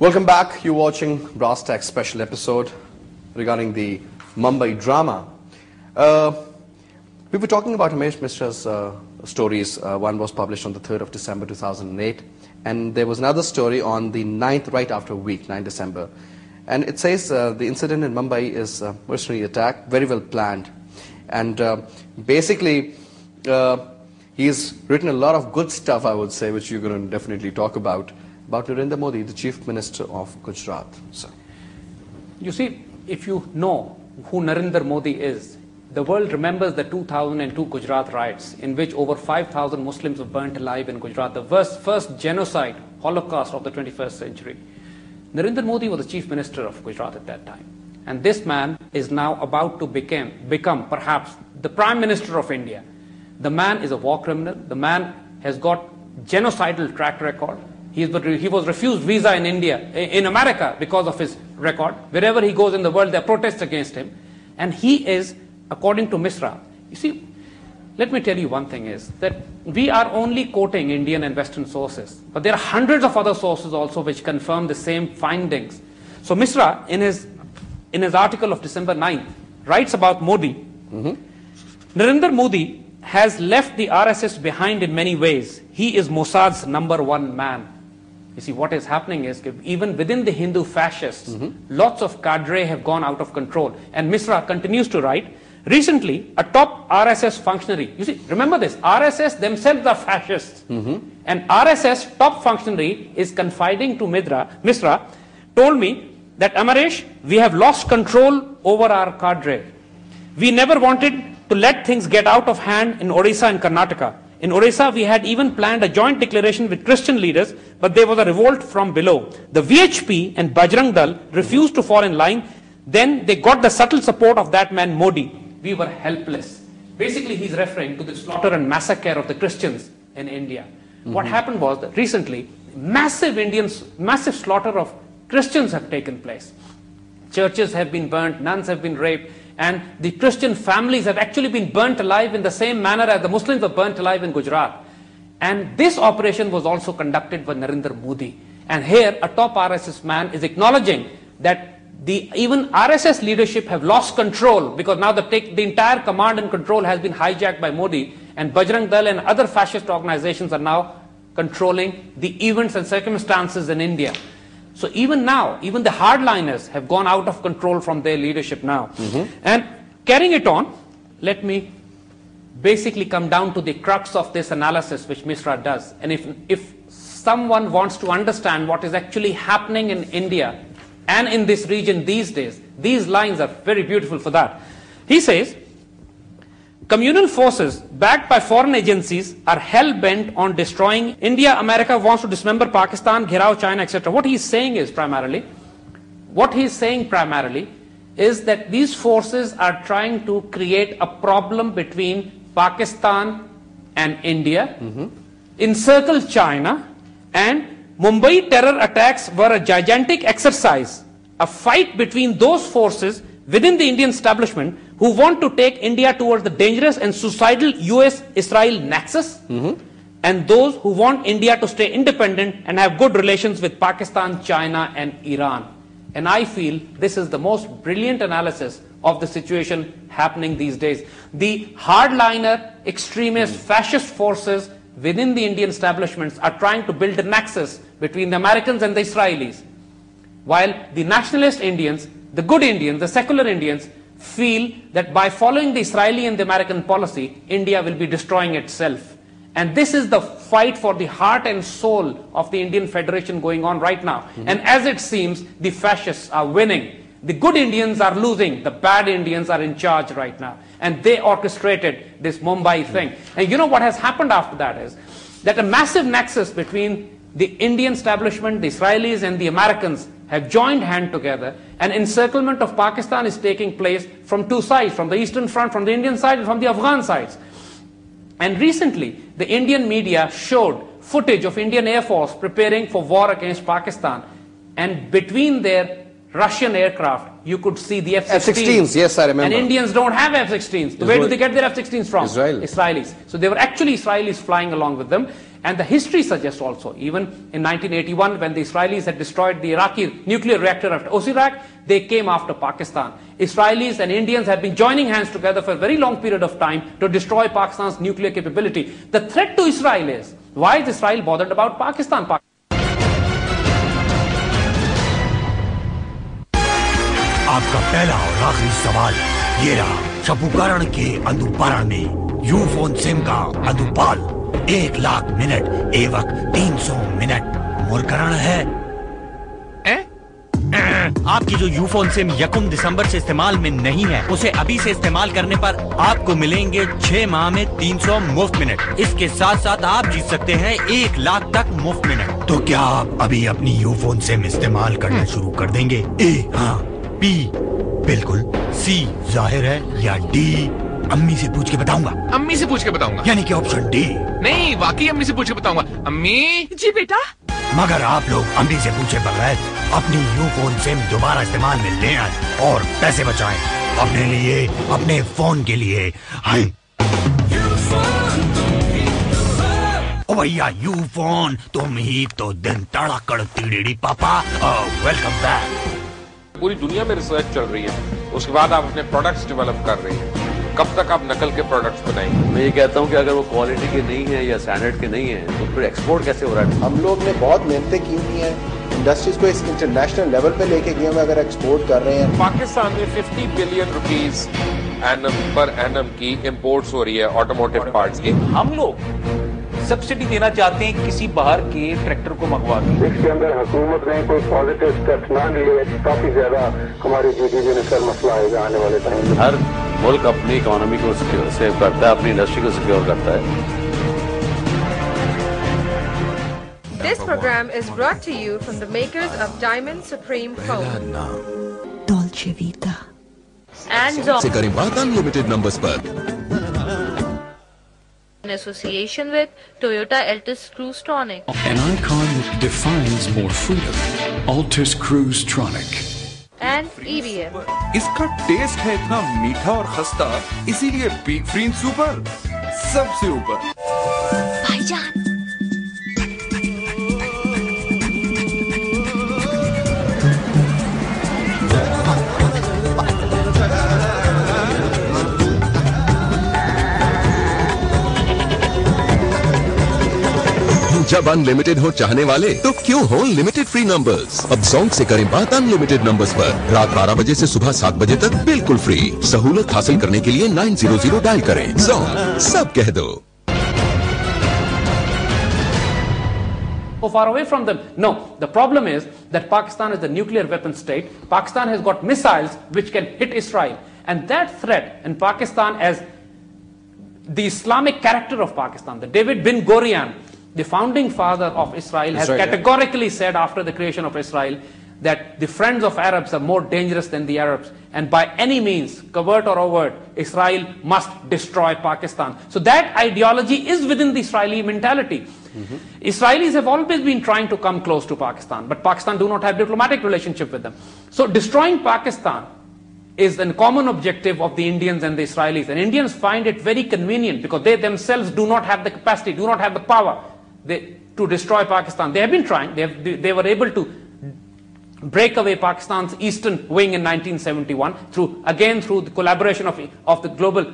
Welcome back. You're watching Brass Tack special episode regarding the Mumbai drama. We were talking about Ramesh Mishra's stories. One was published on the 3rd of December 2008, and there was another story on the 9th, right after a week, 9 December. And it says the incident in Mumbai is a mercenary attack, very well planned. And basically, he's written a lot of good stuff, I would say, which you're going to definitely talk about Narendra Modi, the Chief Minister of Gujarat. So, you see, if you know who Narendra Modi is, the world remembers the 2002 Gujarat riots in which over 5,000 Muslims were burnt alive in Gujarat, the first genocide, Holocaust of the 21st century. Narendra Modi was the Chief Minister of Gujarat at that time. And this man is now about to become perhaps the Prime Minister of India. The man is a war criminal. The man has got genocidal track record. He was refused visa in America because of his record. Wherever he goes in the world, there are protests against him. And he is, according to Mishra, you see, let me tell you one thing is that we are only quoting Indian and Western sources, but there are hundreds of other sources also which confirm the same findings. So Mishra, in his article of December 9th, writes about Modi. Narendra Modi has left the RSS behind in many ways. He is Mossad's #1 man. You see, what is happening is even within the Hindu fascists, lots of cadre have gone out of control. And Mishra continues to write, recently, a top RSS functionary, you see, remember this, RSS themselves are fascists. And RSS top functionary is confiding to Mishra, told me that, Amaresh, we have lost control over our cadre. We never wanted to let things get out of hand in Odisha and Karnataka. In Odisha, we had even planned a joint declaration with Christian leaders, but there was a revolt from below. The VHP and Bajrang Dal refused to fall in line. Then they got the subtle support of that man Modi. We were helpless. Basically, he's referring to the slaughter and massacre of the Christians in India. What happened was that recently, massive slaughter of Christians have taken place. Churches have been burnt, nuns have been raped, and the Christian families have actually been burnt alive in the same manner as the Muslims were burnt alive in Gujarat. And this operation was also conducted by Narendra Modi. And here, a top RSS man is acknowledging that even RSS leadership have lost control because now the entire command and control has been hijacked by Modi, and Bajrang Dal and other fascist organizations are now controlling the events and circumstances in India. So even now, even the hardliners have gone out of control from their leadership now. And carrying it on, let me basically come down to the crux of this analysis which Mishra does. And if someone wants to understand what is actually happening in India and in this region these days, these lines are very beautiful for that. He says, communal forces backed by foreign agencies are hell-bent on destroying India. America wants to dismember Pakistan, Ghirao China, etc. What he's saying primarily is that these forces are trying to create a problem between Pakistan and India, encircle China, and Mumbai terror attacks were a gigantic exercise, a fight between those forces within the Indian establishment who want to take India towards the dangerous and suicidal US-Israel nexus, and those who want India to stay independent and have good relations with Pakistan, China, and Iran. And I feel this is the most brilliant analysis of the situation happening these days. The hardliner, extremist, fascist forces within the Indian establishments are trying to build a nexus between the Americans and the Israelis, while the nationalist Indians, the good Indians, the secular Indians, feel that by following the Israeli and the American policy, India will be destroying itself. And this is the fight for the heart and soul of the Indian Federation going on right now. And as it seems, the fascists are winning. The good Indians are losing. The bad Indians are in charge right now. And they orchestrated this Mumbai thing. And you know what has happened after that is that a massive nexus between the Indian establishment, the Israelis, and the Americans have joined hand together, and encirclement of Pakistan is taking place from two sides, from the Eastern Front, from the Indian side, and from the Afghan sides. And recently, the Indian media showed footage of Indian Air Force preparing for war against Pakistan, and between their Russian aircraft, you could see the F-16s. Yes, I remember. And Indians don't have F-16s. Where do they get their F-16s from? Israelis. So they were actually Israelis flying along with them. And the history suggests also, even in 1981, when the Israelis had destroyed the Iraqi nuclear reactor at Osirak, they came after Pakistan. Israelis and Indians had been joining hands together for a very long period of time to destroy Pakistan's nuclear capability. The threat to Israel is, why is Israel bothered about Pakistan? आपका पहला और आखिरी सवाल ये रहा। शबुकरण के अंदुपारण में Ufone SIM का अंदुपाल 1 लाख मिनट एवं 300 मिनट मुरकरण है। आपकी जो यूफोन सिम 1 दिसंबर से इस्तेमाल में नहीं है, उसे अभी से इस्तेमाल करने पर आपको मिलेंगे 6 माह में 300 मुफ्त मिनट। इसके साथ साथ आप जीत सकते हैं 1 लाख तक मुफ्त मिनट। तो क्या आप अभी अपनी यूफोन सिम इस्तेमाल करना शुरू कर देंगे? ए हाँ, बी बिल्कुल, सी जाहिर है, या डी अम्मी से पूछ के बताऊंगा? अम्मी से पूछ के बताऊंगा। यानी कि ऑप्शन डी? नहीं, वाकई अम्मी से पूछ के बताऊंगा। अम्मी जी बेटा। मगर आप लोग अम्मी से पूछे बगैर अपनी यूफोन सिम दोबारा इस्तेमाल में ले आए और पैसे बचाएं अपने लिए, अपने फोन के लिए। हाय ओ भैया, यूफोन तुम ही तो दिन तड़ाकड़ तिड़ेड़ी पापा। Welcome back. पूरी दुनिया में रिसर्च चल रही है, उसके बाद आप अपने प्रोडक्ट्स डेवलप कर रही हैं। कब तक आप नकल के प्रोडक्ट्स बनाएंगे? मैं ये कहता हूँ कि अगर वो क्वालिटी के नहीं है या स्टैंडर्ड के नहीं है तो फिर एक्सपोर्ट कैसे हो रहा है? हम लोग ने बहुत मेहनतें की हुई हैं, इंडस्ट्रीज को इस इंटरनेशनल लेवल पे लेके गए, हम अगर एक्सपोर्ट कर रहे हैं। पाकिस्तान में 50 बिलियन रुपीस पर एनम की इंपोर्ट्स हो रही है ऑटोमोटिव पार्ट्स की। हम लोग सब्सिडी देना चाहते हैं किसी बाहर के ट्रैक्टर को मंगवा के। इसके अंदर हुकूमत ने कोई पॉजिटिव स्टेप्स ना लिए, काफी ज्यादा हमारे जीडीपी में सर मसला आएगा आने वाले टाइम में। हर मुल्क अपनी इकोनॉमी को सेव करता है, अपनी इंडस्ट्री को सिक्योर करता है। This program is brought to you from the makers of Diamond Supreme Foam, Dolce Vita, and से करें बात अनलिमिटेड नंबर्स पर। In association with Toyota Altis Cruise Tronic. An icon that defines more freedom. Altis Cruise Tronic. And EVM. इसका test है इतना मीठा और खस्ता, इसीलिए बिग फ्रीन सुपर सबसे ऊपर। भाईजान। जब अनलिमिटेड हो चाहने वाले तो क्यों हो लिमिटेड फ्री नंबर्स। अब जोंक से करें बात अनलिमिटेड नंबर्स पर। रात 12 बजे से सुबह 7 बजे तक बिल्कुल फ्री। सहूलत हासिल करने के लिए 900 डायल करें। जोंक, सब कह दो। So far away from them. No, the problem is that Pakistan is a nuclear weapon state. Pakistan has got missiles which can hit Israel, and that threat in Pakistan, as the Islamic character of Pakistan, the David bin Gurion, the founding father of Israel, has categorically said after the creation of Israel that the friends of Arabs are more dangerous than the Arabs, and by any means, covert or overt, Israel must destroy Pakistan. So that ideology is within the Israeli mentality. Israelis have always been trying to come close to Pakistan, but Pakistan do not have diplomatic relationship with them. So destroying Pakistan is a common objective of the Indians and the Israelis, and Indians find it very convenient because they themselves do not have the capacity, do not have the power to destroy Pakistan. They have been trying. They were able to break away Pakistan's eastern wing in 1971 through the collaboration of the global